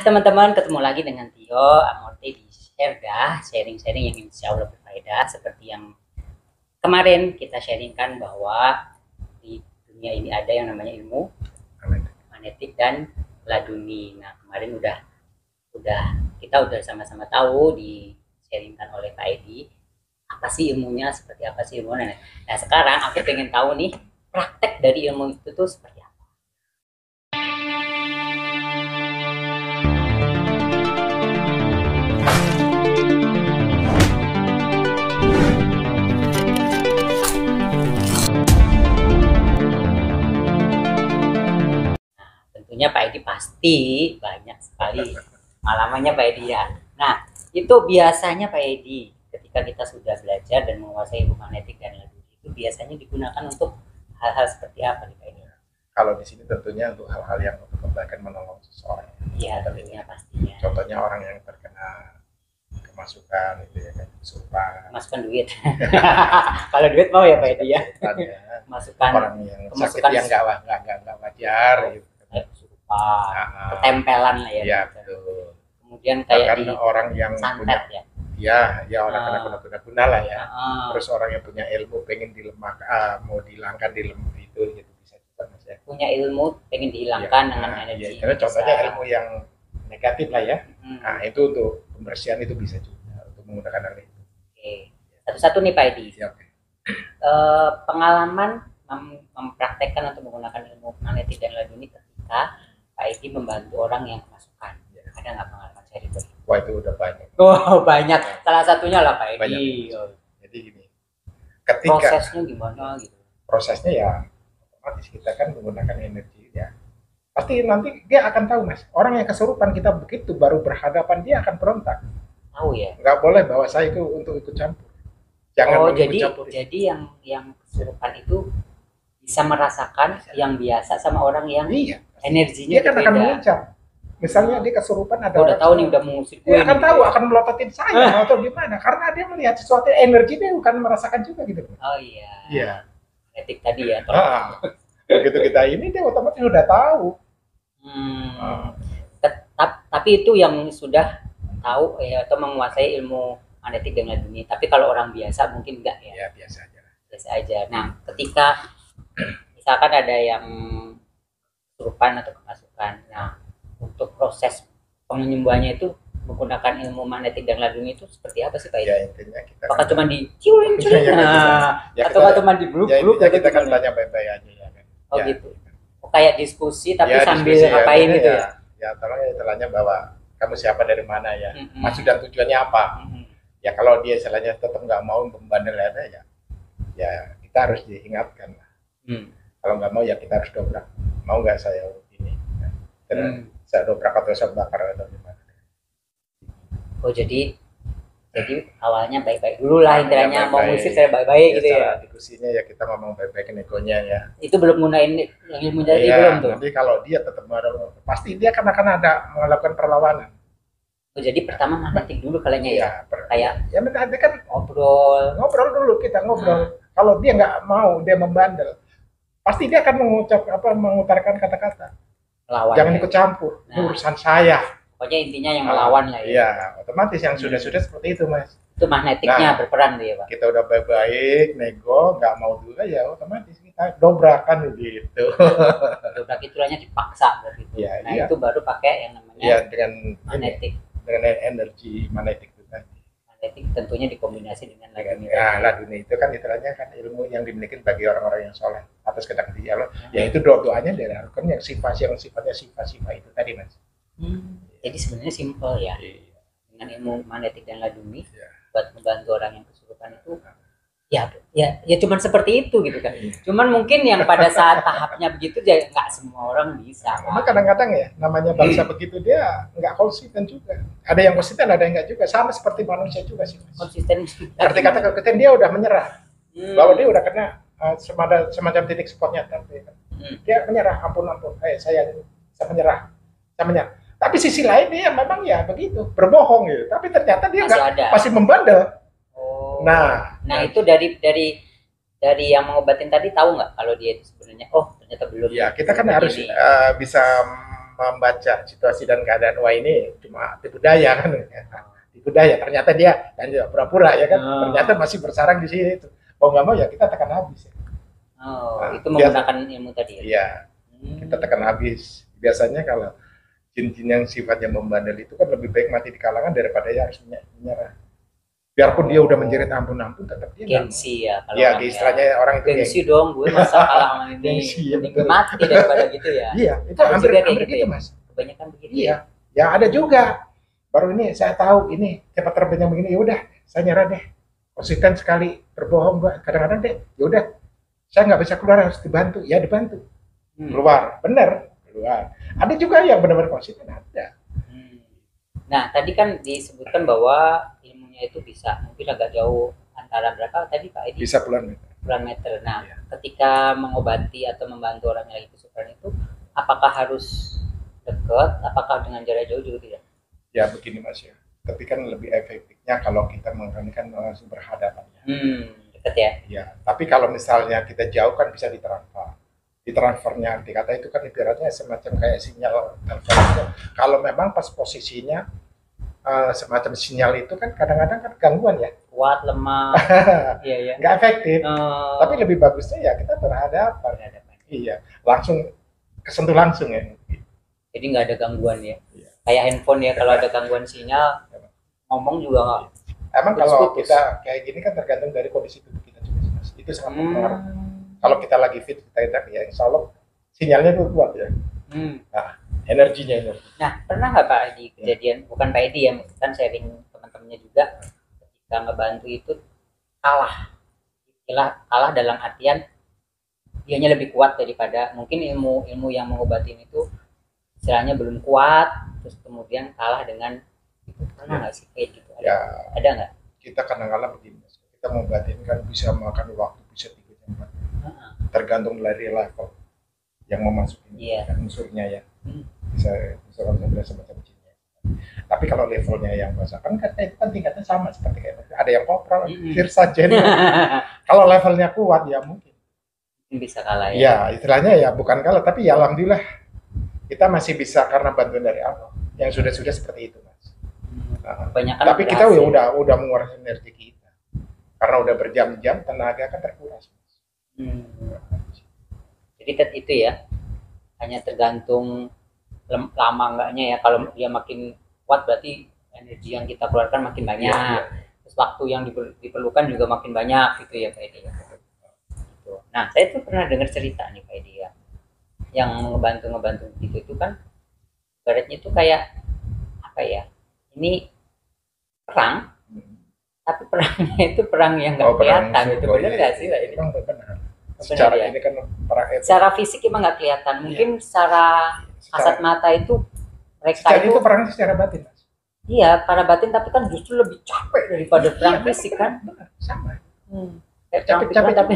Teman-teman, ketemu lagi dengan Tio Amorti di sharing-sharing yang insya Allah berfaedah. Seperti yang kemarin kita sharingkan bahwa di dunia ini ada yang namanya ilmu magnetik dan laduni. Nah, kemarin udah kita sama-sama tahu di sharingkan oleh Pak Edi apa sih ilmunya, seperti apa sih ilmunya. Nah, sekarang aku pengen tahu nih praktek dari ilmu itu tuh seperti apa. Tentunya Pak Edi pasti banyak sekali pengalamannya Pak Edi ya. Nah, itu biasanya Pak Edi ketika kita sudah belajar dan menguasai ilmu magnetik dan laduni itu biasanya digunakan untuk hal-hal seperti apa nih Pak Edi? Kalau di sini tentunya untuk hal-hal yang untuk kebaikan menolong seseorang. Iya, tentunya pastinya. Contohnya orang yang terkena kemasukan itu ya kan, kesurupan. Masukkan duit. Kalau duit mau ya Pak Edi ya. Masukkan orang yang sakit yang nggak wajar gitu. Kesurupan, ketempelan lah ya. Iya, betul. Kemudian kayak bahkan orang yang santet punya, ya. Ya orang kena guna lah ya. Terus orang yang punya ilmu pengen dilemahkan, mau dihilangkan di ilmu itu bisa juga Mas ya. Punya ilmu pengen dihilangkan dengan energi. Karena contohnya ilmu yang negatif lah ya. Nah, itu untuk pembersihan itu bisa juga untuk menggunakan hal itu. Oke. Satu-satu nih Pak Edi. Pengalaman mempraktekkan untuk menggunakan ilmu magnetik dan laduni ketika Pak Edi membantu orang yang kemasukan. Ada nggak pengalaman seri itu? Wah, itu udah banyak. Oh, banyak. Salah satunya lah Pak Edi. Jadi gini, ketika prosesnya gimana gitu? Prosesnya ya otomatis kita kan menggunakan energi ya. Pasti nanti dia akan tahu Mas. Orang yang kesurupan kita begitu baru berhadapan dia akan berontak. Tahu ya? Nggak boleh bawa saya itu untuk ikut campur. Jangan jadi yang kesurupan itu bisa merasakan yang biasa sama orang yang energinya dia kan akan mengincar. Misalnya dia kesurupan ada udah tahu nih udah mengusir gue. Dia akan tahu akan melototin saya atau gimana karena dia melihat sesuatu energi dia bukan merasakan juga gitu. Oh iya. Iya. Etik tadi ya. Begitu kita ini dia otomatis udah tahu. Tapi itu yang sudah tahu ya atau menguasai ilmu magnetik dan laduni. Tapi kalau orang biasa mungkin enggak ya. Ya biasa aja. Biasa aja. Nah, ketika misalkan ada yang kesurupan atau kemasukan. Nah, untuk proses penyembuhannya itu menggunakan ilmu magnetik dan laduni itu seperti apa sih Pak? Ya intinya kita apakah cuma diculing atau cuma di grup ya kita kan tanya baik-baik aja ya kan. Oh ya, gitu. Oh, kayak diskusi tapi ya, sambil diskusi, ngapain gitu ya? Ya tolong ya istilahnya bahwa kamu siapa dari mana ya, maksud dan tujuannya apa. Ya kalau dia istilahnya tetap nggak mau membandel ada ya kita harus diingatkan. Kalau nggak mau ya kita harus dobrak. Mau nggak saya ini? Saya dobrak atau saya bakar atau gimana? Oh jadi awalnya baik-baik dulu lah intinya, mau musik saya baik-baik gitu ya. Diskusinya ya kita ngomong baik-baik negonya ya. Itu belum gunain ilmu dari belum tuh. Nanti kalau dia tetap pasti dia akan ada melakukan perlawanan. Oh jadi pertama magnetik dulu kalinya ya. Kayak ya nanti kan ngobrol dulu kita ngobrol. Kalau dia nggak mau dia membandel, pasti dia akan mengutarakan kata-kata. Jangan ikut campur, urusan saya. Pokoknya intinya yang melawan lah ya. Iya, otomatis yang sudah seperti itu Mas. Itu magnetiknya berperan dia Pak. Kita udah baik-baik, nego, nggak mau juga ya otomatis kita dobrakan gitu. Dobrak itu hanya dipaksa begitu. Ya, nah itu baru pakai yang namanya dengan magnetik. Dengan energi magnetik itu tadi. Magnetik tentunya dikombinasi dengan laduni. Laduni itu kan istilahnya kan ilmu yang dimiliki bagi orang-orang yang soleh atas kehendak Allah. Ya itu doanya dilakukan yang sifatnya sifat itu tadi Mas. Jadi sebenarnya simpel ya. Dengan ilmu magnetik dan laduni buat membantu orang yang kesurupan itu ya cuman seperti itu gitu kan. Cuman mungkin yang pada saat tahapnya begitu ya nggak semua orang bisa. Karena kadang-kadang ya namanya bangsa begitu dia nggak konsisten juga. Ada yang konsisten, ada yang nggak juga. Sama seperti manusia juga sih. Konsisten. Arti kata konsisten dia udah menyerah. Bahwa dia udah kena semacam titik spotnya tapi dia menyerah. Ampun, saya menyerah. Tapi sisi lain dia memang ya begitu berbohong gitu. Tapi ternyata dia masih membandel. Nah itu dari yang mengobatin tadi tahu nggak kalau dia itu sebenarnya ternyata belum. Ya kita kan harus bisa membaca situasi dan keadaan, wah ini cuma tipu daya kan, tipu daya. Ternyata dia dan juga pura-pura ya kan, ternyata masih bersarang di sini. Mau nggak mau ya kita tekan habis. Ya. Nah, itu menggunakan ilmu tadi ya? Iya, kita tekan habis. Biasanya kalau jin-jin yang sifatnya membandel itu kan lebih baik mati di kalangan daripada ya harus menyerah. Biarpun dia udah menjerit ampun-ampun, tetap dia gengsi ya. Kalau ya, istilahnya ya, orang itu gengsi dong, gue masa kalah sama ini. Gengsi, ya, mati daripada gitu ya. Iya, itu hampir gitu ya, Mas. Kebanyakan begitu. Iya, ya ada juga. Baru ini saya tahu ini cepat terbit yang begini, ya udah, saya nyerah deh. Konsisten sekali berbohong, Mbak. Kadang-kadang deh, ya udah, saya nggak bisa keluar, harus dibantu. Ya dibantu. Keluar, bener, keluar. Ada juga yang benar-benar konsisten, ada. Nah, tadi kan disebutkan bahwa ilmunya itu bisa mungkin agak jauh, antara berapa tadi Pak Edi? Bisa puluhan meter. Puluhan meter. Nah, ya. Ketika mengobati atau membantu orang yang lagi kesukaran itu, apakah harus dekat? Apakah dengan jarak jauh juga tidak? Ya begini Mas ya. Tapi kan lebih efektifnya kalau kita menggunakan langsung berhadapan. Dekat ya? Ya. Tapi kalau misalnya kita jauh kan bisa ditransfer. Ditransfernya arti kata itu kan ibaratnya semacam kayak sinyal telepon. Kalau memang pas posisinya semacam sinyal itu kan kadang-kadang kan gangguan ya, kuat lemah. Iya. Nggak efektif. Tapi lebih bagusnya ya kita berhadapan. Iya, langsung kesentuh langsung ya. Jadi nggak ada gangguan ya. Kayak handphone ya, kalau ada gangguan sinyal ngomong juga nggak. Emang kalau kita kayak gini kan tergantung dari kondisi tubuh kita juga. Itu sangat berpengaruh. Kalau kita lagi fit, kita ya insya Allah sinyalnya tuh kuat ya. Nah, energinya. Nah, pernah nggak Pak Edi kejadian, bukan Pak Edi ya, kan sharing teman-temannya juga, ketika ngebantu itu kalah dalam artian dianya lebih kuat daripada mungkin ilmu yang mengobatin itu istilahnya belum kuat, terus kemudian kalah dengan itu. Pernah nggak sih kayak gitu? Ada nggak? Kita kadang-kadang begini, kita mengobatin kan bisa makan waktu bisa 3 jam 4 jam. Tergantung dari level yang memasuki unsurnya ya. Bisa semacam jinnya. Tapi kalau levelnya yang misalkan kan itu kan tingkatnya sama seperti kayak ada yang kopral, firsajen. Kalau levelnya kuat ya mungkin bisa kalah ya. Ya, istilahnya ya bukan kalah tapi ya alhamdulillah kita masih bisa karena bantuan dari Allah. Yang sudah seperti itu, Mas. Tapi kita udah menguras energi kita. Karena udah berjam-jam tenaga kan terkuras. Jadi kan itu ya. Hanya tergantung lama enggaknya ya. Kalau dia makin kuat berarti energi yang kita keluarkan makin banyak. Terus waktu yang diperlukan juga makin banyak gitu ya Pak Edi. Nah, saya tuh pernah dengar cerita nih Pak Edi ya. Yang ngebantu gitu itu kan ibaratnya itu kayak apa ya? Ini perang. Tapi perangnya itu perang yang nggak kelihatan gitu. Benar nggak sih Pak Edi? Secara ini kan secara fisik emang nggak kelihatan, mungkin secara kasat mata itu mereka itu perang secara batin. Iya, para batin, tapi kan justru lebih capek daripada perang fisik kan. Sama. Kayak capek tapi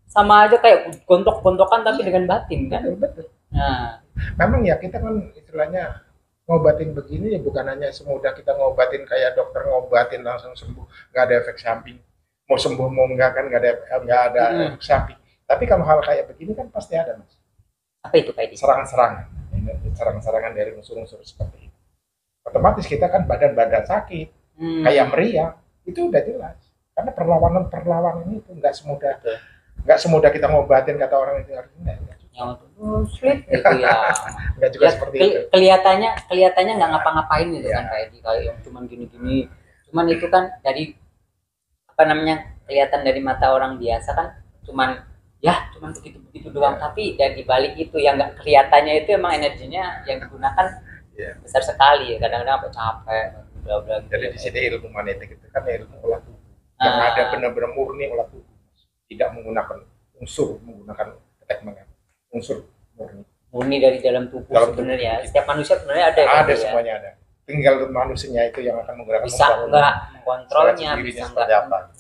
sama aja kayak gontok-gontokan tapi dengan batin kan. Betul. Nah, memang ya kita kan istilahnya ngobatin begini ya bukan hanya semudah kita ngobatin kayak dokter ngobatin langsung sembuh, nggak ada efek samping. Mau sembuh mau enggak kan nggak ada efek samping. Tapi kalau hal kayak begini kan pasti ada Mas. Apa itu Pak Edi? Serangan dari unsur-unsur seperti itu. Otomatis kita kan badan sakit, kayak meriang, itu udah jelas. Karena perlawanan itu nggak semudah kita ngobatin kata orang itu harus enggak. Sulit gitu ya. Enggak juga seperti itu. Kelihatannya nggak ngapa-ngapain gitu kan Pak Edi, kalau yang cuman gini-gini. Cuman itu kan dari kelihatan dari mata orang biasa kan cuman begitu doang, tapi dari balik itu yang nggak kelihatannya itu emang energinya yang digunakan besar sekali ya, kadang-kadang apa capek bla bla. Jadi di sini ilmu magnetik itu kan ilmu olah tubuh yang ada benar-benar murni olah tubuh, tidak menggunakan menggunakan teknik unsur murni dari dalam tubuh sebenarnya. Setiap manusia sebenarnya ada semuanya ada. Tinggal manusianya itu yang akan menggunakan bisa nggak mengontrolnya, bisa nggak apa.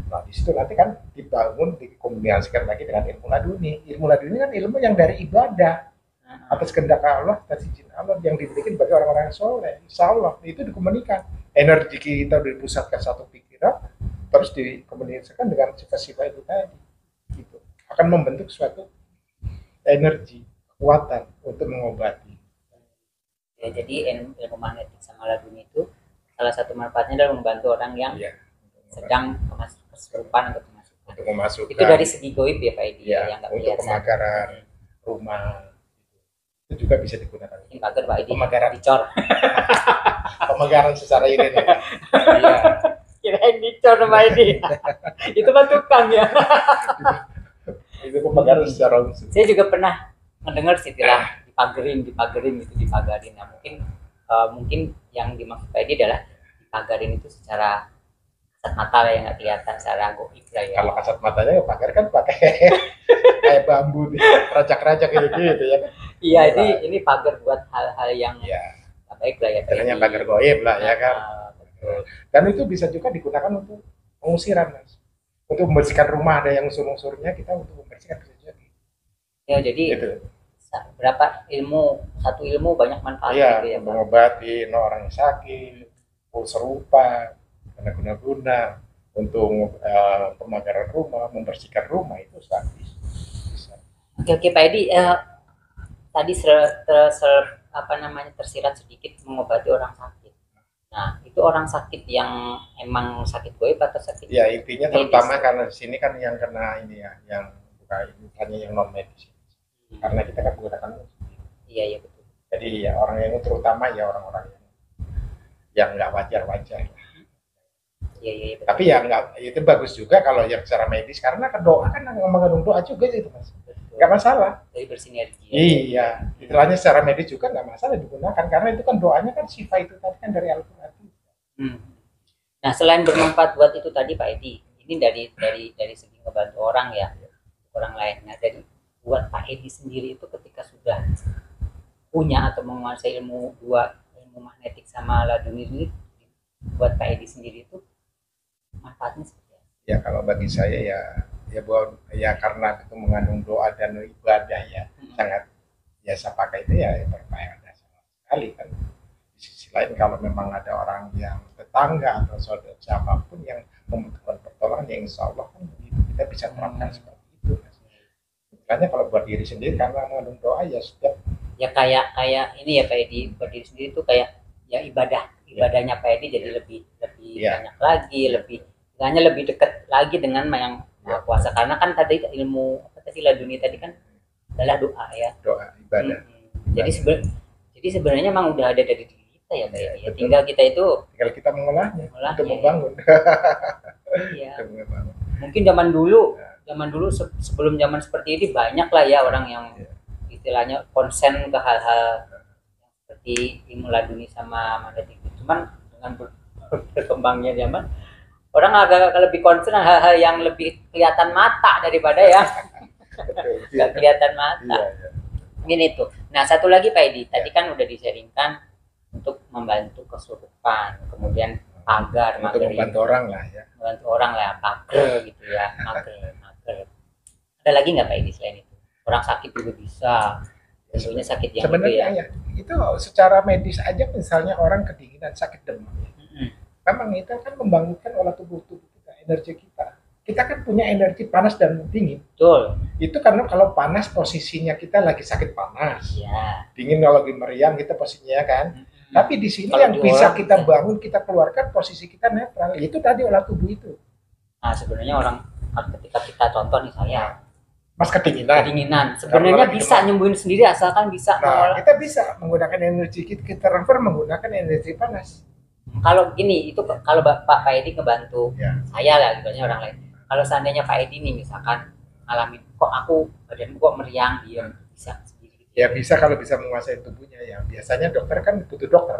Nah di situ nanti kan dibangun, dikombinasikan lagi dengan ilmu laduni. Ilmu laduni kan ilmu yang dari ibadah atas kehendak Allah, atas izin Allah yang dimiliki bagi orang-orang yang soleh. Insya Allah itu dikomunikasikan. Energi kita dipusatkan satu pikiran, terus dikomunikasikan dengan sifat-sifat itu tadi. Gitu. Akan membentuk suatu energi, kekuatan untuk mengobati. Ya, jadi ilmu magnetik sama laduni itu salah satu manfaatnya adalah membantu orang yang ya, sedang kesurupan atau kemasukan. untuk memasukkan Itu dari segi goib ya Pak Edi, ya, yang nggak untuk kelihatan. pemagaran rumah itu juga bisa digunakan. Ini pagar Pak Edi, Pemagaran. dicor. Pemagaran secara ini nih. Iya. Kirain dicor Pak Edi. Itu kan tukang ya. Itu pemagaran secara langsung. Saya juga pernah mendengar istilah dipagarin gitu, dipagarin. Nah, mungkin yang dimaksud Pak Edi adalah dipagarin itu secara kasat mata yang nggak kelihatan, secara goib lah ya. Kalau kasat matanya ya pagar kan pakai kayak bambu racak-racak gitu ya kan. Iya, ini pagar buat hal-hal yang baik lah ya. Istilahnya pagar goib lah ya kan. Betul. Dan itu bisa juga digunakan untuk pengusiran, Mas. Untuk membersihkan rumah, ada yang unsur-unsurnya kita untuk membersihkan bisa jadi. Ya, jadi Gitu. berapa satu ilmu banyak manfaatnya gitu ya, Pak. Mengobati orang yang sakit, serupa, karena guna-guna untuk pemagaran rumah, membersihkan rumah itu bisa. Oke Pak Edi, tadi tersirat sedikit mengobati orang sakit. Nah, itu orang sakit yang emang sakit goib atau sakit? Ya, intinya medis? terutama karena di sini kan yang kena ini ya, yang bukan hanya yang non medis. Karena kita kan menggunakan Iya betul. Jadi ya orang yang terutama ya orang-orang yang nggak wajar-wajar. Iya. Tapi ya nggak, itu bagus juga kalau yang secara medis karena doa kan mengandung doa juga gitu Mas. Nggak masalah. Jadi bersinergi. Iya, istilahnya secara medis juga nggak masalah digunakan karena itu kan doanya kan sifat itu tadi kan dari Al-Quran. Nah, selain bermanfaat buat itu tadi Pak Edi, ini dari segi ngebantu orang ya, orang lain. Nah, dari buat Pak Edi sendiri itu ketika sudah punya atau menguasai ilmu magnetik sama laduni ini, buat Pak Edi sendiri itu manfaatnya seperti apa? Ya kalau bagi saya ya karena itu mengandung doa dan ibadah ya sangat biasa pakai itu ya berfaedah sama sekali kan. Di sisi lain kalau memang ada orang yang tetangga atau saudara siapapun yang membutuhkan pertolongan ya insya Allah kan kita bisa terapkan seperti itu. Makanya kalau buat diri sendiri karena mengandung doa ya setiap ya kayak ini ya Pak Edi, buat diri sendiri itu kayak ya ibadahnya Pak Edi jadi lebih banyak lagi, lebih dekat lagi dengan yang Maha Kuasa, karena kan tadi ilmu laduni tadi kan adalah doa ya, doa ibadah. Jadi sebenarnya memang udah ada dari diri kita ya Pak Edi. Tinggal kita mengolahnya untuk membangun. Iya. Mungkin zaman dulu sebelum zaman seperti ini banyak lah ya orang yang istilahnya konsen ke hal-hal seperti ilmu laduni sama magnetik. Cuman dengan berkembangnya zaman, orang agak lebih konsen hal-hal yang lebih kelihatan mata daripada yang nggak kelihatan mata. Gini tuh. Nah, satu lagi Pak Edi, tadi kan udah di-sharingkan untuk membantu kesurupan, kemudian pagar, untuk membantu orang lah ya. Membantu orang lah, pagar gitu ya, mager. Ada lagi nggak Pak Edi selain itu? Orang sakit juga bisa. Tentunya sakit yang sebenarnya itu ya. Itu secara medis aja misalnya orang kedinginan, sakit demam. Memang itu kan membangunkan olah tubuh kita, energi kita. Kita kan punya energi panas dan dingin. Betul. Itu karena kalau panas posisinya kita lagi sakit panas. Ya. Dingin kalau lagi meriang kita posisinya kan. Tapi di sini kalau yang bisa kita bangun, kita keluarkan posisi kita netral. Itu tadi olah tubuh itu. Nah, sebenarnya orang ketika kita contoh nih saya Mas kedinginan. Sebenarnya bisa nyembuhin sendiri asalkan bisa. Nah, kita bisa menggunakan energi kita transfer menggunakan energi panas. Kalau gini, itu kalau Pak Edi ngebantu saya lah, gitu orang lain. Kalau seandainya Pak Edi nih misalkan ngalamin kok aku badan kok meriang, dia bisa sendiri. Ya bisa kalau bisa menguasai tubuhnya ya. Biasanya dokter kan butuh dokter.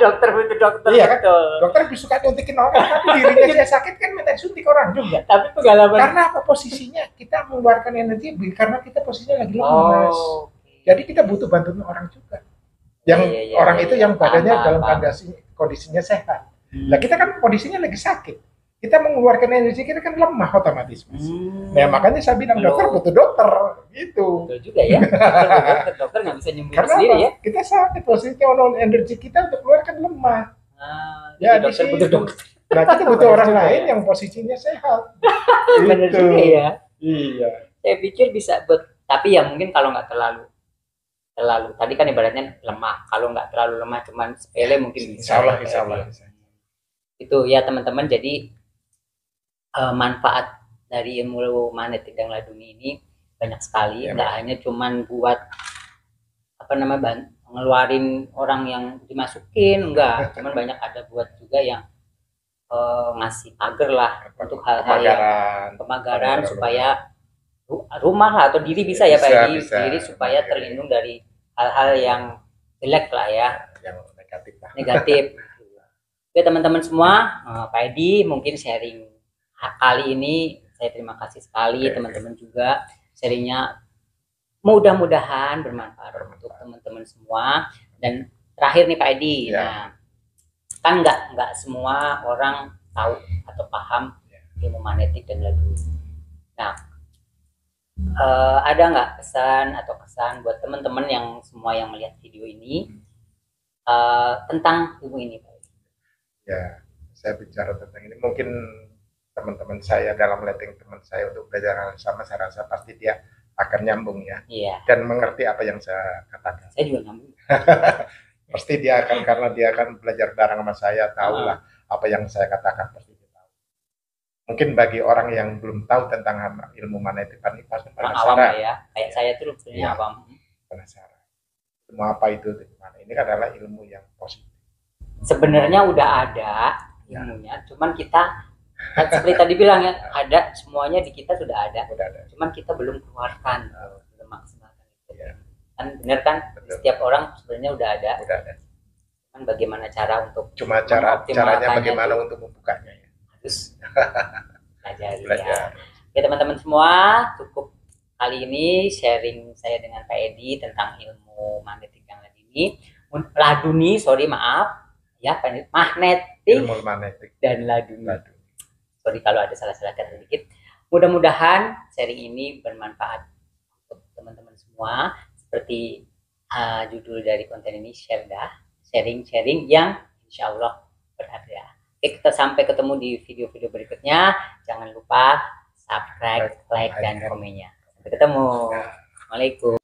Dokter butuh dokter. Iya kan? Dokter suka nyuntikin orang, tapi dirinya dia sakit kan minta suntik orang juga. Tapi pengalaman. Karena apa posisinya? Kita mengeluarkan energi karena kita posisinya lagi lemas. Jadi kita butuh bantuan orang juga. Yang orang itu yang badannya dalam kondisinya sehat. Nah kita kan kondisinya lagi sakit. Kita mengeluarkan energi kita kan lemah otomatis Mas. Nah makanya saya bilang dokter butuh dokter gitu. Betul juga ya. Dokter nggak bisa nyembuhin sendiri ya. Kita sakit posisinya energi kita untuk keluarkan lemah. Ya dokter butuh dokter. Nah kita butuh orang lain yang posisinya sehat. Benar juga ya. Iya. Saya pikir bisa tapi ya mungkin kalau nggak terlalu terlalu, tadi kan ibaratnya lemah, kalau nggak terlalu lemah cuman sepele mungkin bisa. Insya Allah. Itu ya teman-teman, jadi manfaat dari ilmu magnetik dan laduni ini banyak sekali, nggak hanya cuman buat apa namanya ngeluarin orang yang dimasukin, enggak, cuman banyak ada buat juga yang ngasih pagar lah untuk hal-hal yang pemagaran supaya rumah lah atau diri bisa ya Pak Edi, diri supaya terlindung dari hal-hal yang jelek lah ya, yang negatif. Oke teman-teman semua, Pak Edi mungkin sharing kali ini saya terima kasih sekali, teman-teman juga sharingnya mudah-mudahan bermanfaat untuk teman-teman semua. Dan terakhir nih Pak Edi, nah kan nggak semua orang tahu atau paham ilmu magnetik dan laduni. Nah ada nggak pesan atau kesan buat teman-teman yang semua yang melihat video ini tentang ilmu ini Pak? Ya, saya bicara tentang ini, mungkin teman-teman saya dalam letting teman saya untuk belajar sama, saya rasa pasti dia akan nyambung ya, dan mengerti apa yang saya katakan. Saya juga nyambung. Pasti dia akan, karena dia akan belajar bareng sama saya, tahulah apa yang saya katakan pasti. Mungkin bagi orang yang belum tahu tentang ilmu magnetik ini pasti penasaran ya, kayak saya tuh sebenarnya awam, penasaran semua apa itu. Ini adalah ilmu yang positif, sebenarnya udah ada ilmunya, cuman kita seperti tadi bilang ya, ada semuanya di kita sudah ada. Cuman kita belum keluarkan, belum maksimalkan kan, benar kan? Setiap orang sebenarnya udah ada. Kan bagaimana cara untuk caranya bagaimana itu, untuk membukanya ya. Harus pelajari ya. Oke teman-teman semua, cukup kali ini sharing saya dengan Pak Edi tentang ilmu magnetik yang laduni, maaf ya, magnetik, ilmu magnetik dan laduni. Sorry kalau ada salah-salah kata dikit. Mudah-mudahan sharing ini bermanfaat untuk teman-teman semua. Seperti judul dari konten ini, sharing yang insya Allah berharga. Oke, kita sampai ketemu di video-video berikutnya. Jangan lupa subscribe, like, dan komennya. Sampai ketemu. Assalamualaikum.